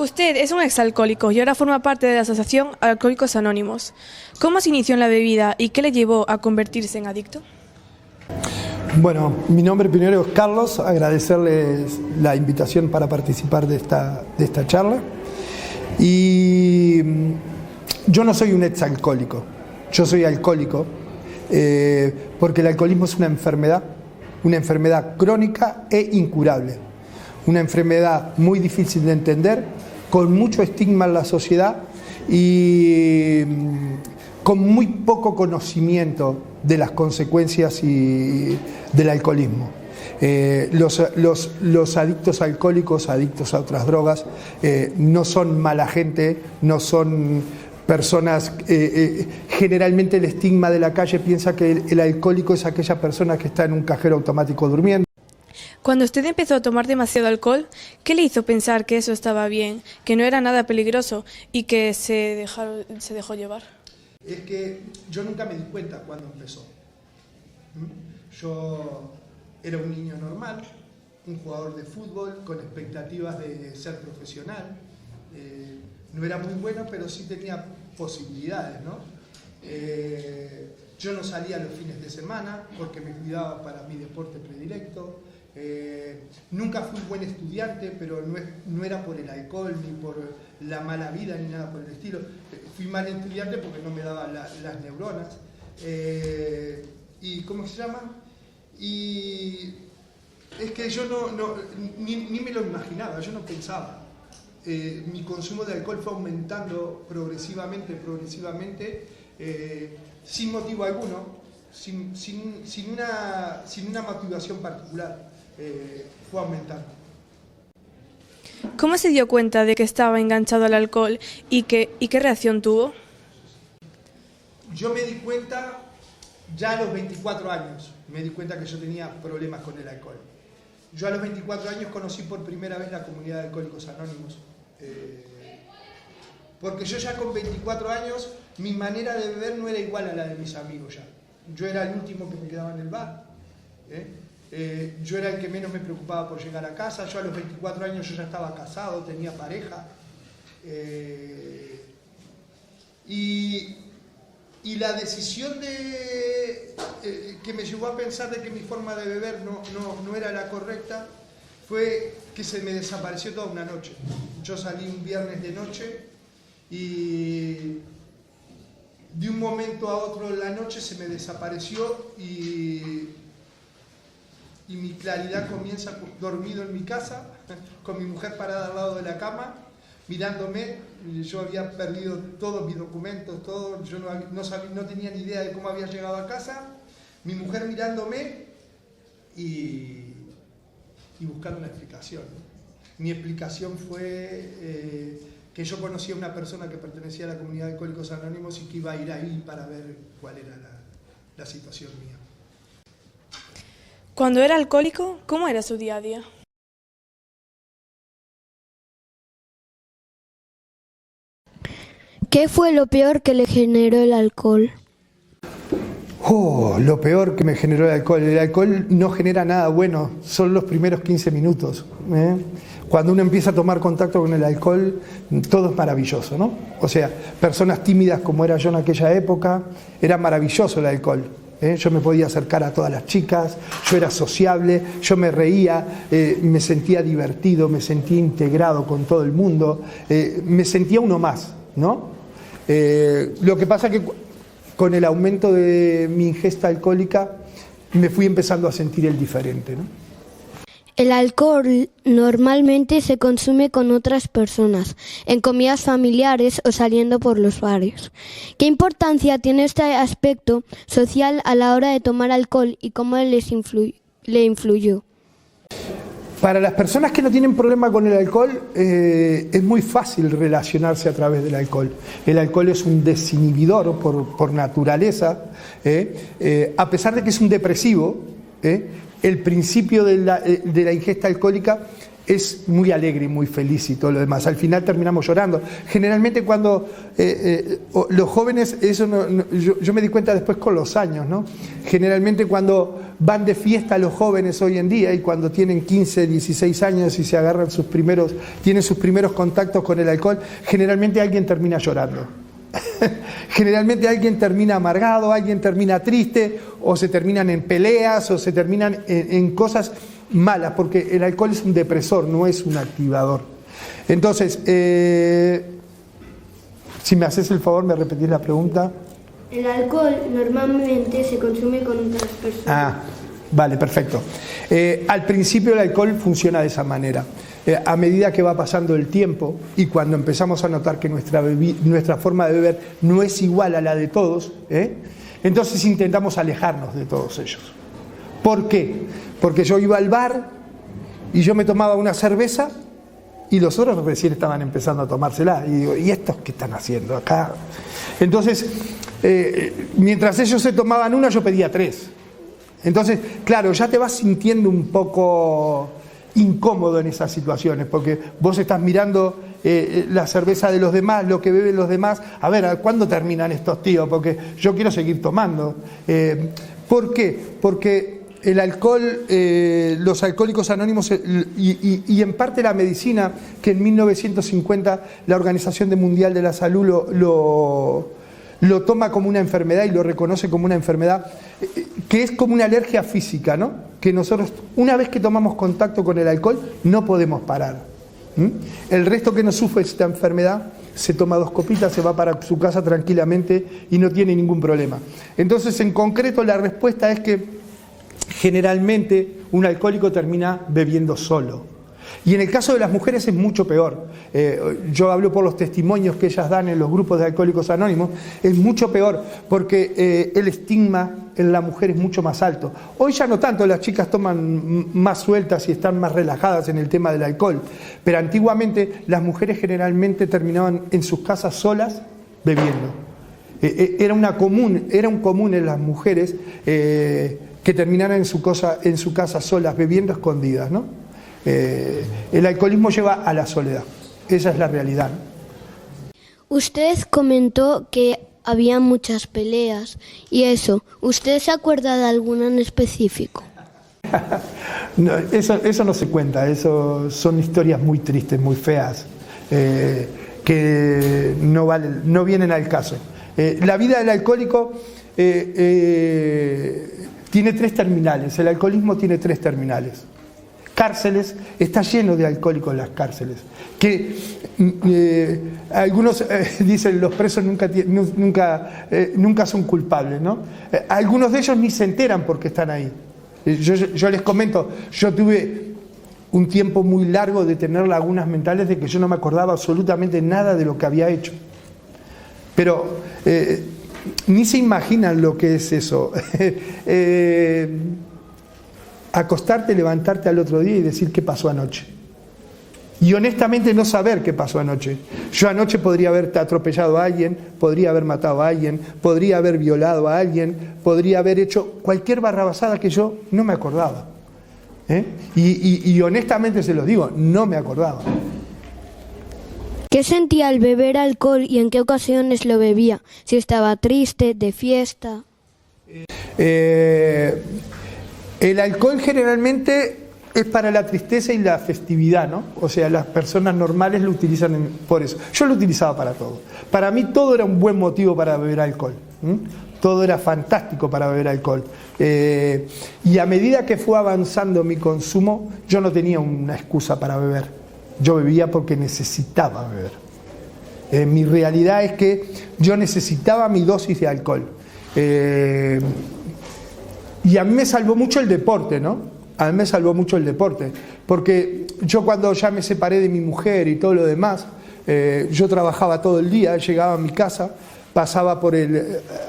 Usted es un exalcohólico y ahora forma parte de la Asociación Alcohólicos Anónimos. ¿Cómo se inició en la bebida y qué le llevó a convertirse en adicto? Bueno, mi nombre primero es Carlos, agradecerles la invitación para participar de esta charla. Y yo no soy un exalcohólico, yo soy alcohólico, porque el alcoholismo es una enfermedad crónica e incurable, una enfermedad muy difícil de entender, con mucho estigma en la sociedad y con muy poco conocimiento de las consecuencias del alcoholismo. Los adictos alcohólicos, adictos a otras drogas, no son mala gente, no son personas, generalmente el estigma de la calle piensa que el alcohólico es aquella persona que está en un cajero automático durmiendo. Cuando usted empezó a tomar demasiado alcohol, ¿qué le hizo pensar que eso estaba bien, que no era nada peligroso y que se dejó llevar? Es que yo nunca me di cuenta cuando empezó. Yo era un niño normal, un jugador de fútbol con expectativas de ser profesional. No era muy bueno, pero sí tenía posibilidades, ¿no? Yo no salía los fines de semana porque me cuidaba para mi deporte predilecto. Nunca fui un buen estudiante, pero no era por el alcohol, ni por la mala vida, ni nada por el estilo. Fui mal estudiante porque no me daban las neuronas. ¿Y cómo se llama? Y es que yo ni me lo imaginaba, yo no pensaba. Mi consumo de alcohol fue aumentando progresivamente, sin motivo alguno, sin una motivación particular. Fue aumentando. ¿Cómo se dio cuenta de que estaba enganchado al alcohol y qué reacción tuvo? Yo me di cuenta ya a los 24 años, me di cuenta que yo tenía problemas con el alcohol. Yo a los 24 años conocí por primera vez la comunidad de Alcohólicos Anónimos, porque yo ya con 24 años mi manera de beber no era igual a la de mis amigos ya. Yo era el último que me quedaba en el bar. Yo era el que menos me preocupaba por llegar a casa. Yo a los 24 años yo ya estaba casado, tenía pareja. Y la decisión que me llevó a pensar de que mi forma de beber no era la correcta fue que se me desapareció toda una noche. Yo salí un viernes de noche y de un momento a otro la noche se me desapareció y mi claridad comienza dormido en mi casa, con mi mujer parada al lado de la cama, mirándome. Yo había perdido todos mis documentos, todo. Yo no tenía ni idea de cómo había llegado a casa. Mi mujer mirándome y buscando una explicación. Mi explicación fue que yo conocía a una persona que pertenecía a la comunidad de Alcohólicos Anónimos y que iba a ir ahí para ver cuál era la situación mía. Cuando era alcohólico, ¿cómo era su día a día? ¿Qué fue lo peor que le generó el alcohol? Lo peor que me generó el alcohol. El alcohol no genera nada bueno, son los primeros 15 minutos. Cuando uno empieza a tomar contacto con el alcohol, todo es maravilloso, ¿no? O sea, personas tímidas como era yo en aquella época, era maravilloso el alcohol. Yo me podía acercar a todas las chicas, yo era sociable, yo me reía, me sentía divertido, me sentía integrado con todo el mundo, me sentía uno más, ¿no? Lo que pasa es que con el aumento de mi ingesta alcohólica me fui empezando a sentir el diferente, ¿no? El alcohol normalmente se consume con otras personas, en comidas familiares o saliendo por los bares. ¿Qué importancia tiene este aspecto social a la hora de tomar alcohol y cómo le influyó? Para las personas que no tienen problema con el alcohol, es muy fácil relacionarse a través del alcohol. El alcohol es un desinhibidor por naturaleza, a pesar de que es un depresivo, el principio de la ingesta alcohólica es muy alegre y muy feliz y todo lo demás. Al final terminamos llorando. Generalmente cuando los jóvenes, eso yo me di cuenta después con los años, ¿no? Generalmente cuando van de fiesta los jóvenes hoy en día y cuando tienen 15, 16 años y se agarran tienen sus primeros contactos con el alcohol, generalmente alguien termina llorando. Generalmente alguien termina amargado, alguien termina triste, o se terminan en peleas, o se terminan en cosas malas, porque el alcohol es un depresor, no es un activador. Entonces, si me haces el favor, ¿me repetís la pregunta? El alcohol normalmente se consume con otras personas. Ah, vale, perfecto. Al principio el alcohol funciona de esa manera. A medida que va pasando el tiempo y cuando empezamos a notar que nuestra forma de beber no es igual a la de todos, entonces intentamos alejarnos de todos ellos. ¿Por qué? Porque yo iba al bar y yo me tomaba una cerveza y los otros recién estaban empezando a tomársela. Y digo, ¿y estos qué están haciendo acá? Entonces, mientras ellos se tomaban una, yo pedía 3. Entonces, claro, ya te vas sintiendo un poco incómodo en esas situaciones, porque vos estás mirando la cerveza de los demás, lo que beben los demás. A ver, ¿cuándo terminan estos tíos? Porque yo quiero seguir tomando. ¿Por qué? Porque el alcohol, los alcohólicos anónimos y en parte la medicina, que en 1950 la Organización Mundial de la Salud lo toma como una enfermedad y lo reconoce como una enfermedad, que es como una alergia física, ¿no? Que nosotros, una vez que tomamos contacto con el alcohol, no podemos parar. El resto que no sufre esta enfermedad se toma 2 copitas, se va para su casa tranquilamente y no tiene ningún problema. Entonces, en concreto, la respuesta es que generalmente un alcohólico termina bebiendo solo. Y en el caso de las mujeres es mucho peor. Yo hablo por los testimonios que ellas dan en los grupos de alcohólicos anónimos. Es mucho peor porque el estigma en la mujer es mucho más alto. Hoy ya no tanto, las chicas toman más sueltas y están más relajadas en el tema del alcohol. Pero antiguamente las mujeres generalmente terminaban en sus casas solas bebiendo. Era un común en las mujeres que terminaran en su casa solas bebiendo escondidas, ¿no? El alcoholismo lleva a la soledad, esa es la realidad. Usted comentó que había muchas peleas y eso, ¿usted se acuerda de alguna en específico? No, eso no se cuenta, eso son historias muy tristes, muy feas, que no vienen al caso. La vida del alcohólico tiene 3 terminales, el alcoholismo tiene 3 terminales. Cárceles, está lleno de alcohólicos en las cárceles, que algunos dicen los presos nunca son culpables, ¿no? Algunos de ellos ni se enteran porque están ahí. Yo les comento, yo tuve un tiempo muy largo de tener lagunas mentales de que yo no me acordaba absolutamente nada de lo que había hecho, pero ni se imaginan lo que es eso. Acostarte, levantarte al otro día y decir qué pasó anoche. Y honestamente no saber qué pasó anoche. Yo anoche podría haber atropellado a alguien, podría haber matado a alguien, podría haber violado a alguien, podría haber hecho cualquier barrabasada que yo no me acordaba. Y honestamente se los digo, no me acordaba. ¿Qué sentía al beber alcohol y en qué ocasiones lo bebía? Si estaba triste, de fiesta. El alcohol generalmente es para la tristeza y la festividad, ¿no? O sea, las personas normales lo utilizan por eso. Yo lo utilizaba para todo. Para mí todo era un buen motivo para beber alcohol. Todo era fantástico para beber alcohol. Y a medida que fue avanzando mi consumo, yo no tenía una excusa para beber. Yo bebía porque necesitaba beber. Mi realidad es que yo necesitaba mi dosis de alcohol. Y a mí me salvó mucho el deporte, ¿no? A mí me salvó mucho el deporte, porque yo cuando ya me separé de mi mujer y todo lo demás, yo trabajaba todo el día, llegaba a mi casa, pasaba por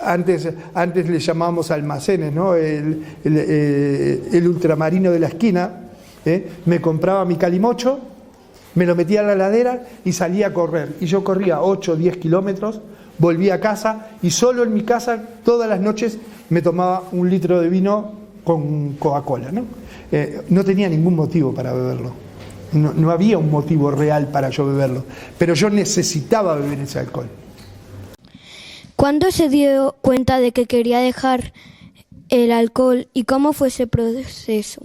antes le llamábamos almacenes, ¿no? El ultramarino de la esquina, me compraba mi calimocho, me lo metía en la heladera y salía a correr. Y yo corría 8 o 10 kilómetros, volvía a casa y solo en mi casa todas las noches me tomaba 1 litro de vino con Coca-Cola, ¿no? No tenía ningún motivo para beberlo. No había un motivo real para yo beberlo, pero yo necesitaba beber ese alcohol. ¿Cuándo se dio cuenta de que quería dejar el alcohol y cómo fue ese proceso?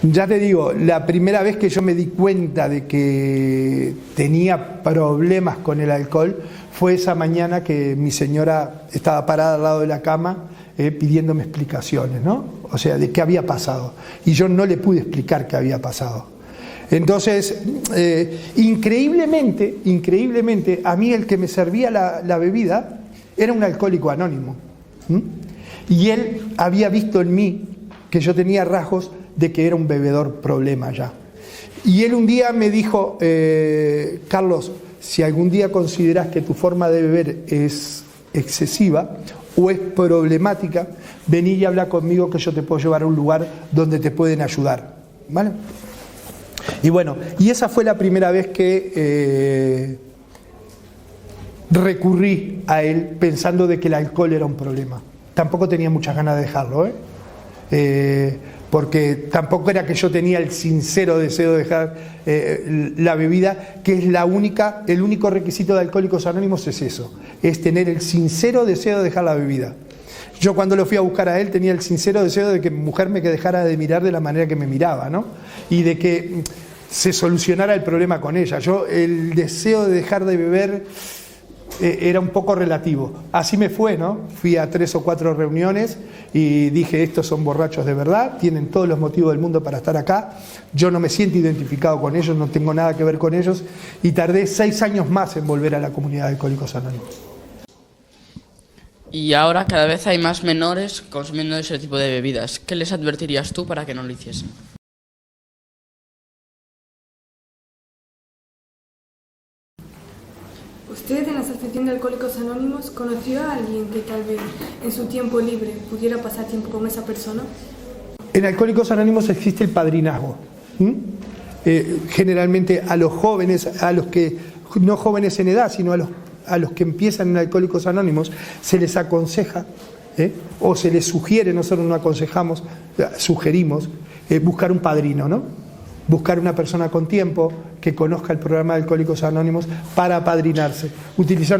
Ya te digo, la primera vez que yo me di cuenta de que tenía problemas con el alcohol fue esa mañana que mi señora estaba parada al lado de la cama pidiéndome explicaciones, ¿no? O sea, de qué había pasado. Y yo no le pude explicar qué había pasado. Entonces, increíblemente, a mí el que me servía la bebida era un alcohólico anónimo. Y él había visto en mí que yo tenía rasgos de que era un bebedor problema ya. Y él un día me dijo, Carlos, si algún día consideras que tu forma de beber es excesiva o es problemática, vení y habla conmigo que yo te puedo llevar a un lugar donde te pueden ayudar, ¿vale? Y bueno, y esa fue la primera vez que recurrí a él pensando de que el alcohol era un problema. Tampoco tenía muchas ganas de dejarlo, porque tampoco era que yo tenía el sincero deseo de dejar la bebida, que es el único requisito de Alcohólicos Anónimos es eso, es tener el sincero deseo de dejar la bebida. Yo cuando lo fui a buscar a él tenía el sincero deseo de que mi mujer me dejara de mirar de la manera que me miraba, ¿no? Y de que se solucionara el problema con ella. El deseo de dejar de beber era un poco relativo. Así me fue, ¿no? Fui a 3 o 4 reuniones y dije, estos son borrachos de verdad, tienen todos los motivos del mundo para estar acá, yo no me siento identificado con ellos, no tengo nada que ver con ellos, y tardé 6 años más en volver a la comunidad de Alcohólicos Anónimos. Y ahora cada vez hay más menores consumiendo ese tipo de bebidas. ¿Qué les advertirías tú para que no lo hiciesen? ¿Usted en la Asociación de Alcohólicos Anónimos conoció a alguien que tal vez en su tiempo libre pudiera pasar tiempo con esa persona? En Alcohólicos Anónimos existe el padrinazgo. Generalmente a los jóvenes, a los que no jóvenes en edad, sino a los que empiezan en Alcohólicos Anónimos, se les aconseja o se les sugiere, nosotros no aconsejamos, sugerimos buscar un padrino, ¿no? Buscar una persona con tiempo que conozca el programa de Alcohólicos Anónimos para apadrinarse.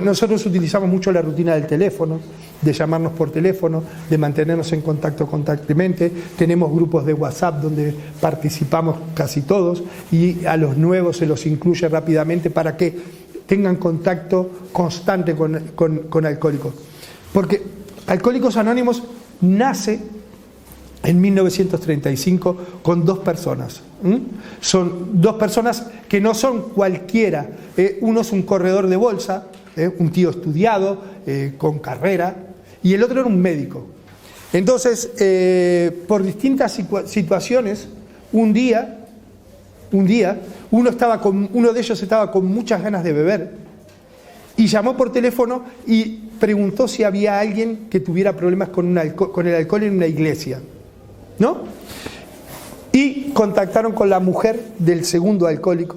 Nosotros utilizamos mucho la rutina del teléfono, de llamarnos por teléfono, de mantenernos en contacto constantemente. Tenemos grupos de WhatsApp donde participamos casi todos y a los nuevos se los incluye rápidamente para que tengan contacto constante con alcohólicos. Porque Alcohólicos Anónimos nace en 1935 con 2 personas. Son 2 personas que no son cualquiera. Uno es un corredor de bolsa, un tío estudiado, con carrera, y el otro era un médico. Entonces, por distintas situaciones, un día uno de ellos estaba con muchas ganas de beber y llamó por teléfono y preguntó si había alguien que tuviera problemas con el alcohol en una iglesia, ¿no? Y contactaron con la mujer del segundo alcohólico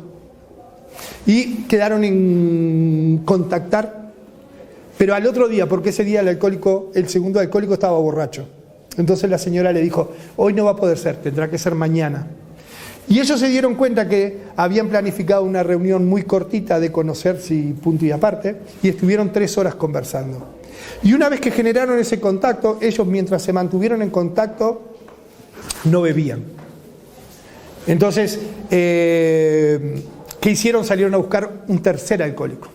y quedaron en contactar, pero al otro día, porque ese día el segundo alcohólico estaba borracho. Entonces la señora le dijo, hoy no va a poder ser, tendrá que ser mañana. Y ellos se dieron cuenta que habían planificado una reunión muy cortita de conocerse y punto y aparte, y estuvieron 3 horas conversando. Y una vez que generaron ese contacto, ellos mientras se mantuvieron en contacto, no bebían. Entonces, ¿qué hicieron? Salieron a buscar un tercer alcohólico.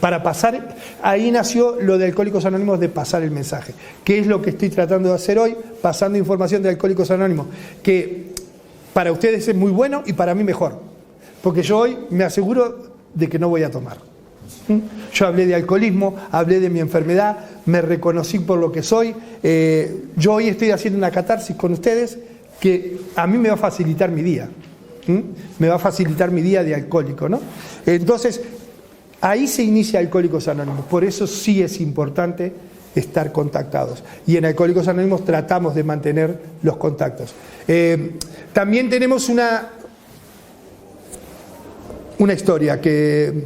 Para pasar, ahí nació lo de Alcohólicos Anónimos, de pasar el mensaje. ¿Qué es lo que estoy tratando de hacer hoy? Pasando información de Alcohólicos Anónimos, que para ustedes es muy bueno y para mí mejor. Porque yo hoy me aseguro de que no voy a tomar. Yo hablé de alcoholismo, hablé de mi enfermedad, me reconocí por lo que soy. Yo hoy estoy haciendo una catarsis con ustedes que a mí me va a facilitar mi día. Me va a facilitar mi día de alcohólico, ¿no? Entonces, ahí se inicia Alcohólicos Anónimos. Por eso sí es importante estar contactados. Y en Alcohólicos Anónimos tratamos de mantener los contactos. También tenemos una historia que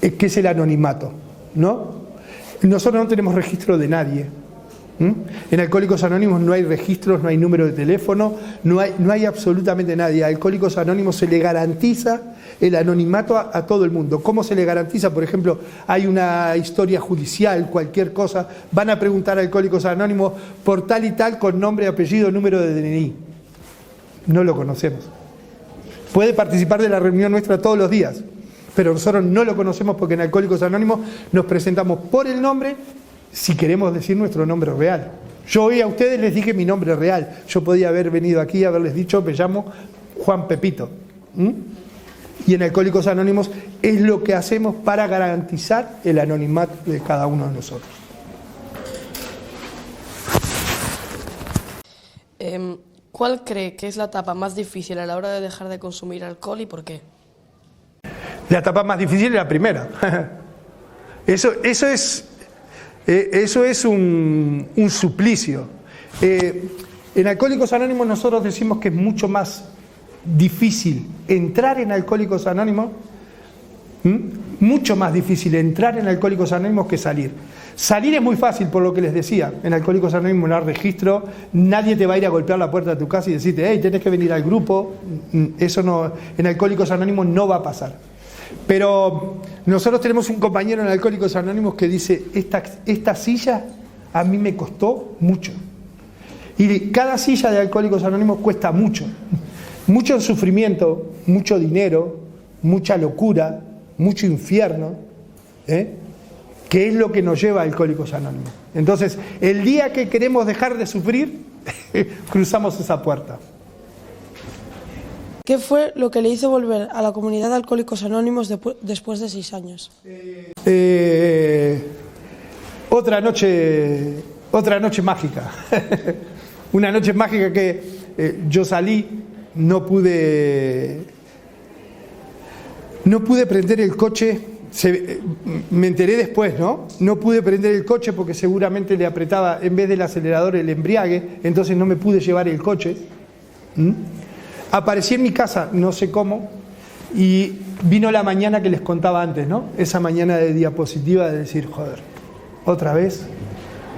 es el anonimato, ¿no? Nosotros no tenemos registro de nadie, En Alcohólicos Anónimos no hay registros, no hay número de teléfono, no hay absolutamente nadie. A Alcohólicos Anónimos se le garantiza el anonimato a todo el mundo. ¿Cómo se le garantiza? Por ejemplo, hay una historia judicial, cualquier cosa, van a preguntar a Alcohólicos Anónimos por tal y tal con nombre, apellido, número de DNI. No lo conocemos. Puede participar de la reunión nuestra todos los días, pero nosotros no lo conocemos porque en Alcohólicos Anónimos nos presentamos por el nombre si queremos decir nuestro nombre real. Yo hoy a ustedes les dije mi nombre real. Yo podía haber venido aquí y haberles dicho, me llamo Juan Pepito. Y en Alcohólicos Anónimos es lo que hacemos para garantizar el anonimato de cada uno de nosotros. ¿Cuál cree que es la etapa más difícil a la hora de dejar de consumir alcohol y por qué? La etapa más difícil es la primera. Eso es un suplicio. En Alcohólicos Anónimos nosotros decimos que es mucho más difícil entrar en Alcohólicos Anónimos, mucho más difícil entrar en Alcohólicos Anónimos que salir. Salir es muy fácil, por lo que les decía. En Alcohólicos Anónimos no hay registro, nadie te va a ir a golpear la puerta de tu casa y decirte, hey, tenés que venir al grupo. Eso no, en Alcohólicos Anónimos no va a pasar. Pero nosotros tenemos un compañero en Alcohólicos Anónimos que dice, esta silla a mí me costó mucho. Y cada silla de Alcohólicos Anónimos cuesta mucho. Mucho sufrimiento, mucho dinero, mucha locura, mucho infierno, que es lo que nos lleva a Alcohólicos Anónimos. Entonces, el día que queremos dejar de sufrir, cruzamos esa puerta. ¿Qué fue lo que le hizo volver a la comunidad de Alcohólicos Anónimos después de 6 años? Otra noche mágica. Una noche mágica que yo salí, no pude prender el coche. Me enteré después, ¿no? No pude prender el coche porque seguramente le apretaba en vez del acelerador el embriague, entonces no me pude llevar el coche. Aparecí en mi casa, no sé cómo, y vino la mañana que les contaba antes, ¿no? Esa mañana de diapositiva de decir, joder, otra vez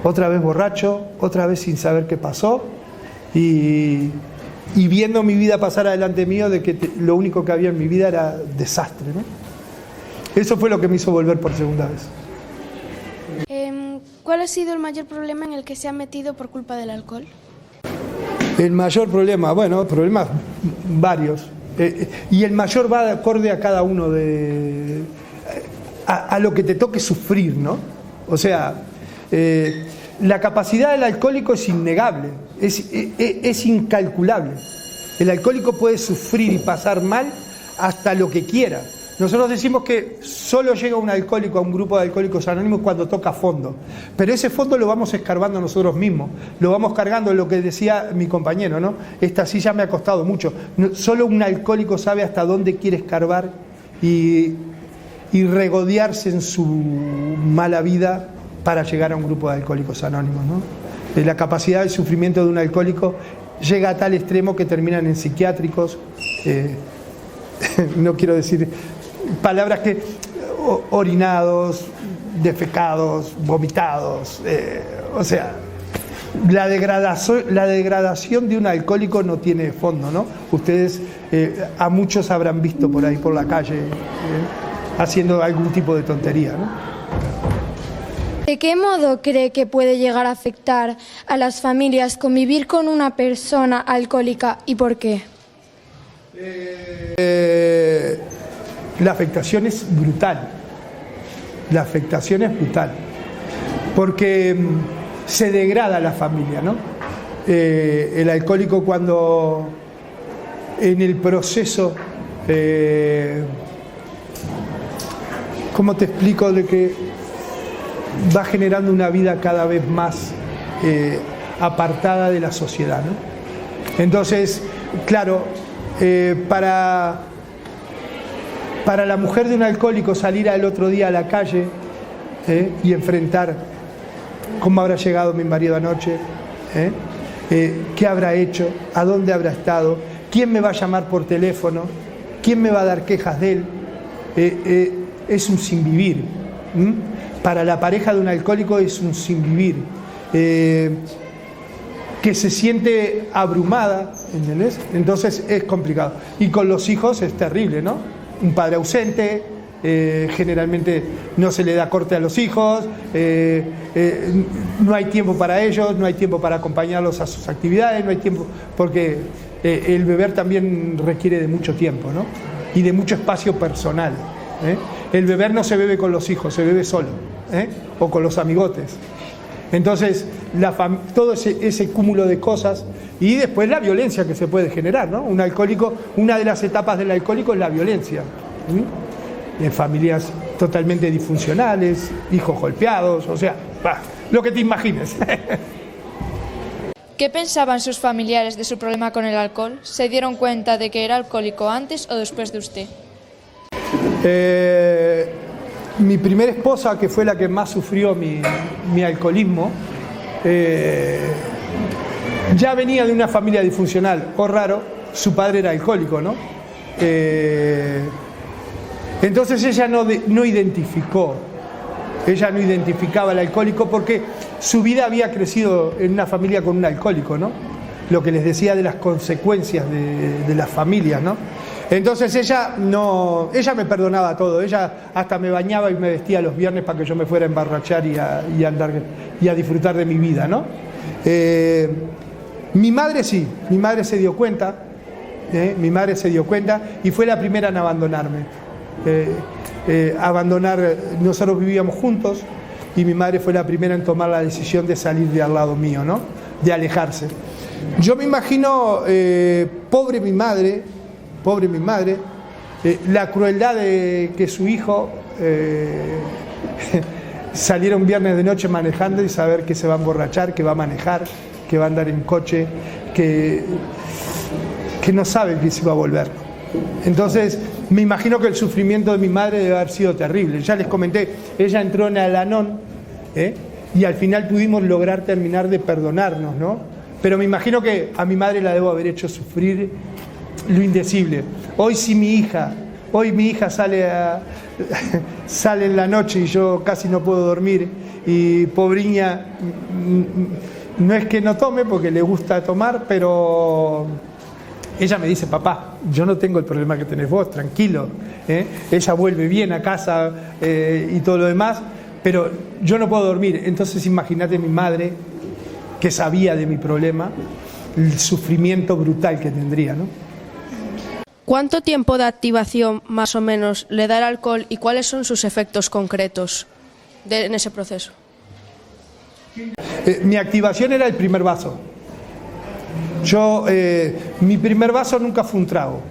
borracho, otra vez sin saber qué pasó, y viendo mi vida pasar adelante mío de que lo único que había en mi vida era desastre, ¿no? Eso fue lo que me hizo volver por segunda vez. ¿Cuál ha sido el mayor problema en el que se ha metido por culpa del alcohol? El mayor problema, bueno, problemas varios. Y el mayor va de acorde a cada uno a lo que te toque sufrir, ¿no? O sea, la capacidad del alcohólico es innegable, es incalculable. El alcohólico puede sufrir y pasar mal hasta lo que quiera. Nosotros decimos que solo llega un alcohólico a un grupo de Alcohólicos Anónimos cuando toca fondo, pero ese fondo lo vamos escarbando nosotros mismos, lo vamos cargando, lo que decía mi compañero, ¿no? Esta silla me ha costado mucho. Solo un alcohólico sabe hasta dónde quiere escarbar y regodearse en su mala vida para llegar a un grupo de Alcohólicos Anónimos, ¿no? La capacidad del sufrimiento de un alcohólico llega a tal extremo que terminan en psiquiátricos, no quiero decir palabras que orinados, defecados, vomitados, o sea, la degradación de un alcohólico no tiene fondo, ¿no? Ustedes a muchos habrán visto por ahí por la calle haciendo algún tipo de tontería, ¿no? ¿De qué modo cree que puede llegar a afectar a las familias convivir con una persona alcohólica y por qué? La afectación es brutal. La afectación es brutal. Porque se degrada la familia, ¿no? El alcohólico cuando en el proceso, ¿cómo te explico? De que va generando una vida cada vez más apartada de la sociedad, ¿no? Entonces, claro, para la mujer de un alcohólico salir al otro día a la calle y enfrentar cómo habrá llegado mi marido anoche, qué habrá hecho, a dónde habrá estado, quién me va a llamar por teléfono, quién me va a dar quejas de él, es un sinvivir. Para la pareja de un alcohólico es un sinvivir. que se siente abrumada, ¿entendés? Entonces es complicado. Y con los hijos es terrible, ¿no? Un padre ausente, generalmente no se le da corte a los hijos, no hay tiempo para ellos, no hay tiempo para acompañarlos a sus actividades, no hay tiempo, porque el beber también requiere de mucho tiempo, ¿no? Y de mucho espacio personal, ¿eh? El beber no se bebe con los hijos, se bebe solo, ¿eh? O con los amigotes. Entonces, todo ese cúmulo de cosas y después la violencia que se puede generar, ¿no? Un alcohólico, una de las etapas del alcohólico es la violencia. En familias totalmente disfuncionales, hijos golpeados, o sea, lo que te imagines. ¿Qué pensaban sus familiares de su problema con el alcohol? ¿Se dieron cuenta de que era alcohólico antes o después de usted? Mi primera esposa, que fue la que más sufrió mi alcoholismo, ya venía de una familia disfuncional, o raro, su padre era alcohólico, ¿no? Entonces ella no identificaba al alcohólico porque su vida había crecido en una familia con un alcohólico, ¿no? Lo que les decía de las consecuencias de las familias, ¿no? Entonces ella me perdonaba todo, ella hasta me bañaba y me vestía los viernes para que yo me fuera a emborrachar y a disfrutar de mi vida, ¿no? Mi madre sí, mi madre se dio cuenta, y fue la primera en abandonarme. Nosotros vivíamos juntos y mi madre fue la primera en tomar la decisión de salir de al lado mío, ¿no? De alejarse. Yo me imagino, pobre mi madre, la crueldad de que su hijo saliera un viernes de noche manejando y saber que se va a emborrachar, que va a manejar, que va a andar en coche, que no sabe que se va a volver. Entonces, me imagino que el sufrimiento de mi madre debe haber sido terrible. Ya les comenté, ella entró en Al-Anon, y al final pudimos lograr terminar de perdonarnos, ¿no? Pero me imagino que a mi madre la debo haber hecho sufrir lo indecible. Hoy mi hija sale en la noche y yo casi no puedo dormir, y pobriña, no es que no tome porque le gusta tomar, pero ella me dice: papá, yo no tengo el problema que tenés vos, tranquilo, ella vuelve bien a casa y todo lo demás, pero yo no puedo dormir. Entonces imagínate mi madre, que sabía de mi problema, el sufrimiento brutal que tendría, ¿no? ¿Cuánto tiempo de activación más o menos le da el alcohol y cuáles son sus efectos concretos en ese proceso? Mi activación era el primer vaso. Mi primer vaso nunca fue un trago.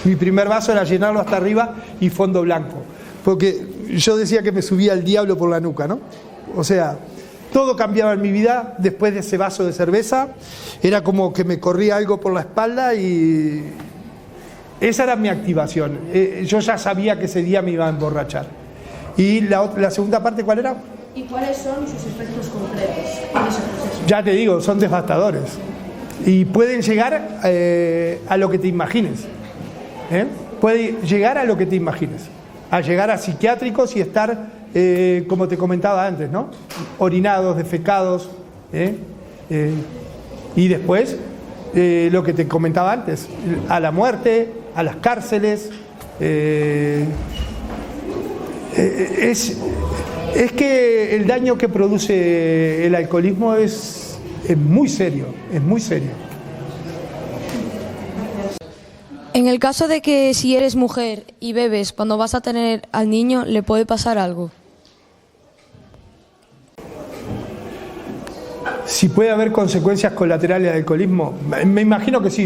Mi primer vaso era llenarlo hasta arriba y fondo blanco. Porque yo decía que me subía el diablo por la nuca, ¿no? O sea, todo cambiaba en mi vida después de ese vaso de cerveza. Era como que me corría algo por la espalda y esa era mi activación. Yo ya sabía que ese día me iba a emborrachar. ¿Y la segunda parte cuál era? ¿Y cuáles son sus efectos concretos en ese proceso? Ya te digo, son devastadores. Y pueden llegar a lo que te imagines. Puede llegar a lo que te imagines. A llegar a psiquiátricos y estar, como te comentaba antes, ¿no? Orinados, defecados. Y después, lo que te comentaba antes, a la muerte, a las cárceles. Es que el daño que produce el alcoholismo es muy serio, es muy serio. En el caso de que si eres mujer y bebes cuando vas a tener al niño, ¿le puede pasar algo? Si puede haber consecuencias colaterales del alcoholismo, me imagino que sí.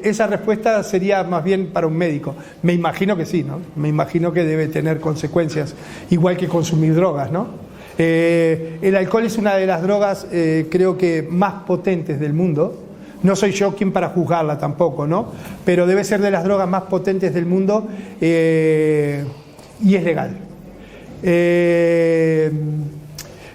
Esa respuesta sería más bien para un médico. Me imagino que sí, ¿no? Me imagino que debe tener consecuencias, igual que consumir drogas, ¿no? El alcohol es una de las drogas, creo que más potentes del mundo. No soy yo quien para juzgarla tampoco, ¿no? Pero debe ser de las drogas más potentes del mundo, y es legal.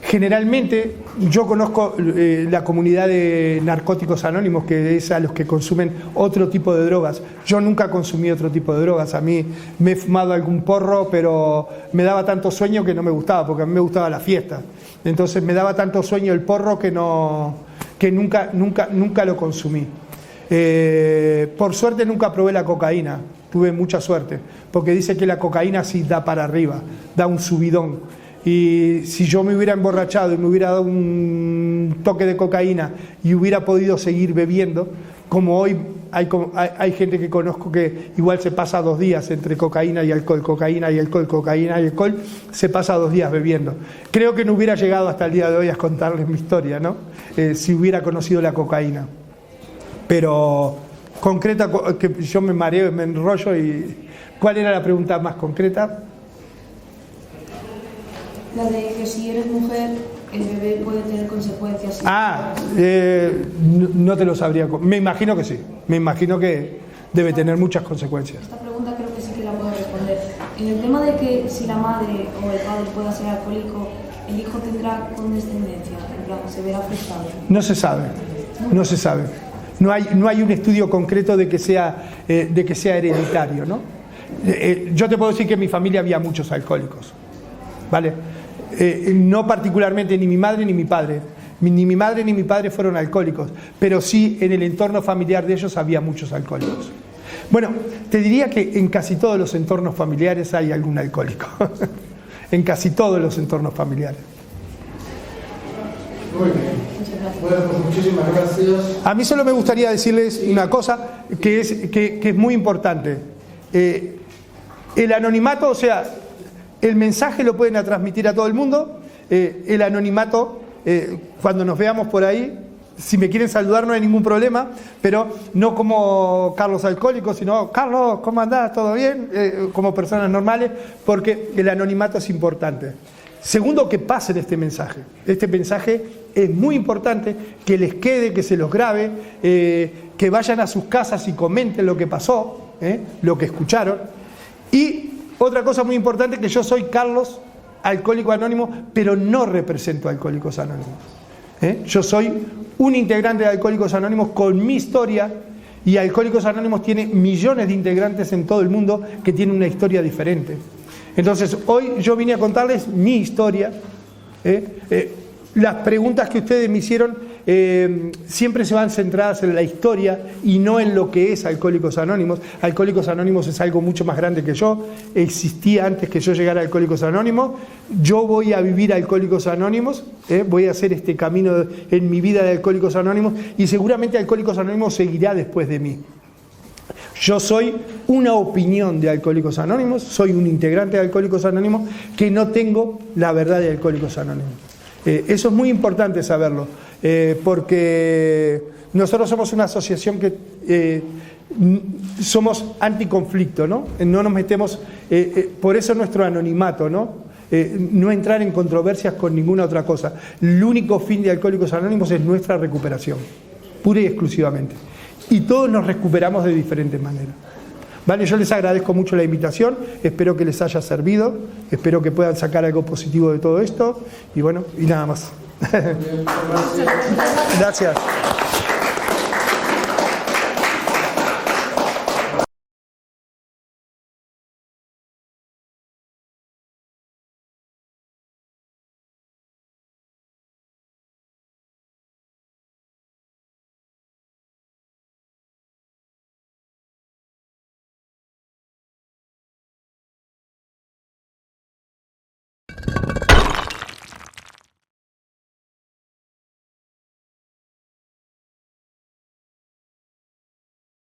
Generalmente yo conozco la comunidad de narcóticos anónimos, que es a los que consumen otro tipo de drogas. Yo nunca consumí otro tipo de drogas. A mí me he fumado algún porro, pero me daba tanto sueño que no me gustaba, porque a mí me gustaba la fiesta. Entonces me daba tanto sueño el porro que nunca lo consumí. Por suerte nunca probé la cocaína. Tuve mucha suerte, porque dice que la cocaína sí da para arriba, da un subidón. Y si yo me hubiera emborrachado y me hubiera dado un toque de cocaína y hubiera podido seguir bebiendo, como hoy hay gente que conozco que igual se pasa 2 días entre cocaína y alcohol, cocaína y alcohol, cocaína y alcohol, se pasa 2 días bebiendo. Creo que no hubiera llegado hasta el día de hoy a contarles mi historia, ¿no? Si hubiera conocido la cocaína. Pero concreta, que yo me mareo y me enrollo. Y ¿cuál era la pregunta más concreta? La de que si eres mujer, el bebé puede tener consecuencias. No te lo sabría. Me imagino que sí. Me imagino que debe tener muchas consecuencias. Esta pregunta creo que sí que la puedo responder. En el tema de que si la madre o el padre pueda ser alcohólico, ¿el hijo tendrá condescendencia? En plan, ¿se verá afectado? No se sabe. No se sabe. No hay un estudio concreto de que sea hereditario, ¿no? Yo te puedo decir que en mi familia había muchos alcohólicos, ¿vale? No particularmente ni mi madre ni mi padre. Ni mi madre ni mi padre fueron alcohólicos, pero sí en el entorno familiar de ellos había muchos alcohólicos. Bueno, te diría que en casi todos los entornos familiares hay algún alcohólico. En casi todos los entornos familiares. Muy bien. Bueno, pues muchísimas gracias. A mí solo me gustaría decirles una cosa que es muy importante. El anonimato, o sea, el mensaje lo pueden transmitir a todo el mundo. El anonimato, cuando nos veamos por ahí, si me quieren saludar no hay ningún problema, pero no como Carlos alcohólico, sino Carlos, ¿cómo andás? ¿Todo bien? Como personas normales, porque el anonimato es importante. Segundo, que pasen este mensaje. Este mensaje es muy importante, que les quede, que se los grabe, que vayan a sus casas y comenten lo que pasó, lo que escucharon. Y otra cosa muy importante, que yo soy Carlos, alcohólico anónimo, pero no represento a Alcohólicos Anónimos. Yo soy un integrante de Alcohólicos Anónimos con mi historia, y Alcohólicos Anónimos tiene millones de integrantes en todo el mundo que tienen una historia diferente. Entonces, hoy yo vine a contarles mi historia. Las preguntas que ustedes me hicieron siempre se van centradas en la historia y no en lo que es Alcohólicos Anónimos. Alcohólicos Anónimos es algo mucho más grande que yo. Existía antes que yo llegara a Alcohólicos Anónimos. Yo voy a vivir Alcohólicos Anónimos. Voy a hacer este camino en mi vida de Alcohólicos Anónimos, y seguramente Alcohólicos Anónimos seguirá después de mí. Yo soy una opinión de Alcohólicos Anónimos, soy un integrante de Alcohólicos Anónimos, que no tengo la verdad de Alcohólicos Anónimos. Eso es muy importante saberlo, porque nosotros somos una asociación que somos anticonflicto, ¿no? No nos metemos, por eso nuestro anonimato, ¿no? No entrar en controversias con ninguna otra cosa. El único fin de Alcohólicos Anónimos es nuestra recuperación, pura y exclusivamente. Y todos nos recuperamos de diferentes maneras. Vale, yo les agradezco mucho la invitación, espero que les haya servido, espero que puedan sacar algo positivo de todo esto, y bueno, y nada más. Gracias.